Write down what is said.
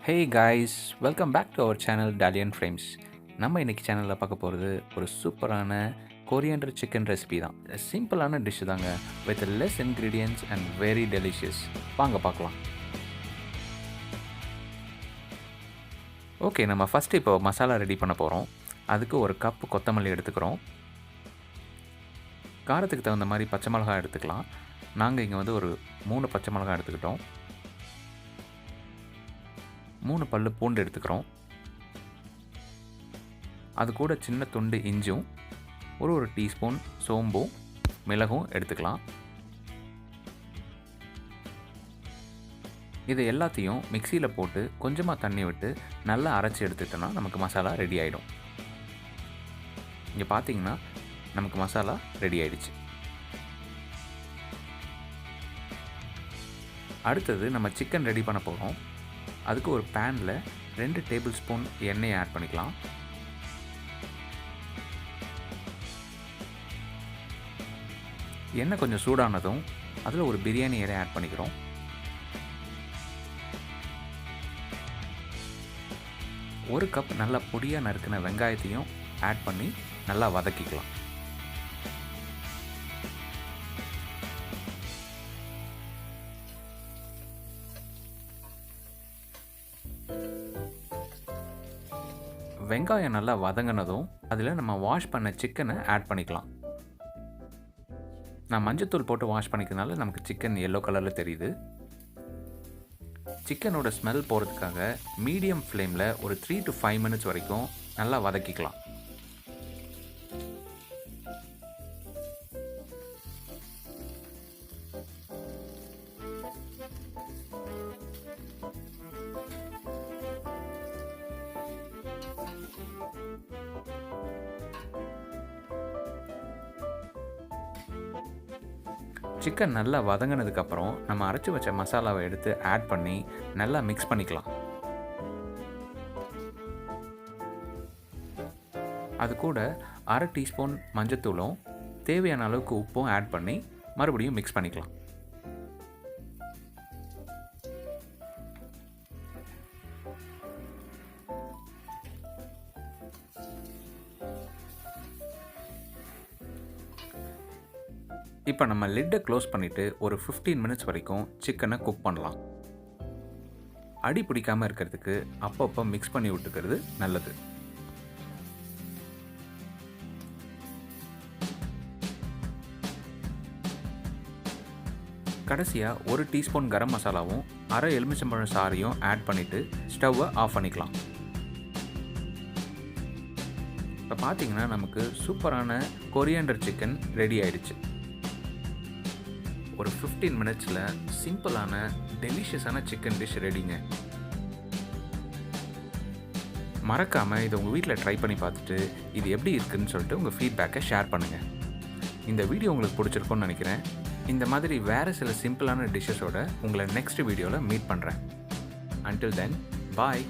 Hey guys, welcome back to our channel டாலியன் frames. நம்ம இன்றைக்கி சேனலில் பார்க்க போகிறது ஒரு சூப்பரான கொரியாண்டர் சிக்கன் ரெசிபி தான். சிம்பிளான டிஷ் தாங்க, with less ingredients and very delicious. வாங்க பார்க்கலாம். ஓகே, நம்ம ஃபஸ்ட்டு இப்போ மசாலா ரெடி பண்ண போகிறோம். அதுக்கு ஒரு கப்பு கொத்தமல்லி எடுத்துக்கிறோம். காரத்துக்கு தகுந்த மாதிரி பச்சை மிளகாய் எடுத்துக்கலாம். நாங்கள் இங்கே வந்து ஒரு 3 பச்சை மிளகாய் எடுத்துக்கிட்டோம். 3 பல்லு பூண்டு எடுத்துக்கிறோம். அது கூட சின்ன துண்டு இஞ்சும், ஒரு டீஸ்பூன் சோம்பும் மிளகும் எடுத்துக்கலாம். இது எல்லாத்தையும் மிக்சியில் போட்டு கொஞ்சமாக தண்ணி விட்டு நல்லா அரைச்சி எடுத்துட்டோன்னா நமக்கு மசாலா ரெடி ஆகிடும். இங்கே பார்த்தீங்கன்னா நமக்கு மசாலா ரெடி ஆகிடுச்சு. அடுத்தது நம்ம சிக்கன் ரெடி பண்ண போகிறோம். அதுக்கு ஒரு பேனில் 2 டேபிள் ஸ்பூன் எண்ணெயை ஆட் பண்ணிக்கலாம். எண்ணெய் கொஞ்சம் சூடானதும் அதில் ஒரு பிரியாணி இலை ஆட் பண்ணிக்கிறோம். ஒரு கப் நல்லா பொடியாக நறுக்கின வெங்காயத்தையும் ஆட் பண்ணி நல்லா வதக்கிக்கலாம். வெங்காயம் நல்லா வதங்கினதும் அதில் நம்ம வாஷ் பண்ண சிக்கனை ஆட் பண்ணிக்கலாம். நான் மஞ்சத்தூள் போட்டு வாஷ் பண்ணிக்கிறதுனால நமக்கு சிக்கன் எல்லோ கலரில் தெரியுது. சிக்கனோட ஸ்மெல் போகிறதுக்காக மீடியம் ஃப்ளேமில் ஒரு 3 to 5 minutes வரைக்கும் நல்லா வதக்கிக்கலாம். சிக்கன் நல்லா வதங்கினதுக்கப்புறம் நம்ம அரைச்சி வச்ச மசாலாவை எடுத்து ஆட் பண்ணி நல்லா மிக்ஸ் பண்ணிக்கலாம். அது கூட 1/2 டீஸ்பூன் மஞ்சத்தூளும் தேவையான அளவுக்கு உப்பும் ஆட் பண்ணி மறுபடியும் மிக்ஸ் பண்ணிக்கலாம். இப்போ நம்ம லிட்டை க்ளோஸ் பண்ணிவிட்டு ஒரு 15 minutes வரைக்கும் சிக்கனை குக் பண்ணலாம். அடி பிடிக்காமல் இருக்கிறதுக்கு அப்பப்போ மிக்ஸ் பண்ணி விட்டுக்கிறது நல்லது. கடைசியாக 1 டீஸ்பூன் கரம் மசாலாவும் 1/2 எலுமிச்சம்பழம் சாறையும் ஆட் பண்ணிவிட்டு ஸ்டவ்வை ஆஃப் பண்ணிக்கலாம். இப்போ பார்த்தீங்கன்னா நமக்கு சூப்பரான கொரியாண்டர் சிக்கன் ரெடி ஆயிடுச்சு. ஒரு 15 minutesல சிம்பிளான டெலிஷியஸான சிக்கன் டிஷ் ரெடிங்க. மறக்காமல் இதை உங்கள் வீட்டில் ட்ரை பண்ணி பார்த்துட்டு இது எப்படி இருக்குதுன்னு சொல்லிட்டு உங்கள் ஃபீட்பேக்கை ஷேர் பண்ணுங்கள். இந்த வீடியோ உங்களுக்கு பிடிச்சிருக்கும்னு நினைக்கிறேன். இந்த மாதிரி வேறு சில சிம்பிளான டிஷ்ஷஸோட உங்களை நெக்ஸ்ட் வீடியோவில் மீட் பண்ணுறேன். Until then, bye.